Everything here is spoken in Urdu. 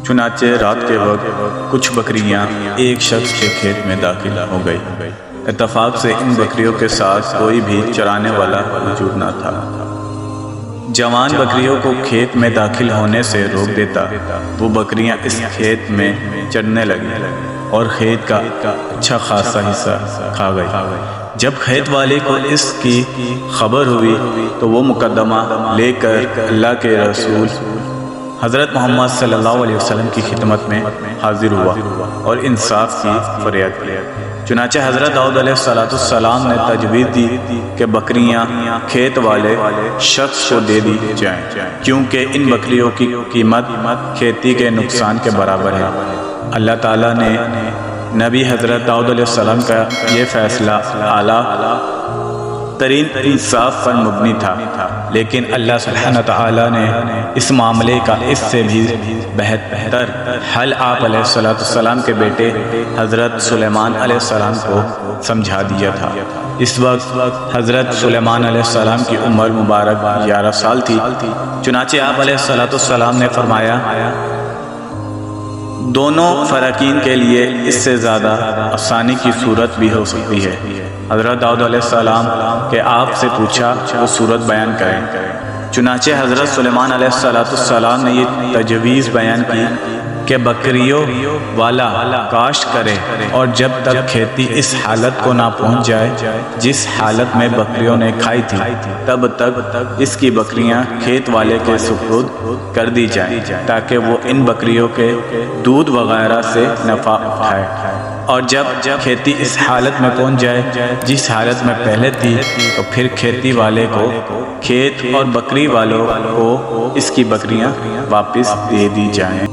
چنانچہ رات کے وقت کچھ بکریاں ایک شخص کے کھیت میں داخل ہو گئی۔ اتفاق سے ان بکریوں کے ساتھ کوئی بھی چرانے والا موجود نہ تھا۔ جوان بکریوں کو کھیت میں داخل ہونے سے روک دیتا، وہ بکریاں اس کھیت میں چرنے لگیں اور کھیت کا اچھا خاصا حصہ کھا گئی۔ جب کھیت والے کو اس کی خبر ہوئی تو وہ مقدمہ لے کر اللہ کے رسول حضرت محمد صلی اللہ علیہ وسلم کی خدمت میں حاضر ہوا اور انصاف کی فریاد کی۔ چنانچہ حضرت داؤد علیہ السلام نے تجویز دی کہ بکریاں کھیت والے شخص کو دے دی جائیں، کیونکہ ان بکریوں کی قیمت کھیتی کے نقصان کے برابر ہے۔ اللہ تعالیٰ نے نبی حضرت داؤد علیہ السلام کا یہ فیصلہ اعلیٰ ترین انصاف پر مبنی تھا، لیکن اللہ سبحانہ تعالیٰ نے اس معاملے کا اس سے بھی بہتر حل آپ علیہ السلام کے بیٹے حضرت سلیمان علیہ السلام کو سمجھا دیا تھا۔ اس وقت حضرت سلیمان علیہ السلام کی عمر مبارک 11 سال تھی۔ چنانچہ آپ علیہ السلام نے فرمایا، دونوں فراقین کے لیے اس سے زیادہ آسانی کی صورت بھی ہو سکتی ہے۔ حضرت داؤد علیہ السلام کہ آپ سے پوچھا وہ صورت بیان کریں۔ چنانچہ حضرت سلیمان علیہ السلام نے یہ تجویز بیان کی کہ بکریوں والا کاشت کرے اور جب تک کھیتی اس حالت کو نہ پہنچ جائے جس حالت میں بکریوں نے کھائی تھی، تب تک اس کی بکریاں کھیت والے کے سپرد کر دی جائیں تاکہ وہ ان بکریوں کے دودھ وغیرہ سے نفع اٹھائے، اور جب کھیتی اس حالت میں پہنچ جائے جس حالت میں پہلے تھی تو پھر کھیتی والے کو کھیت اور بکری والوں کو اس کی بکریاں واپس دے دی جائیں۔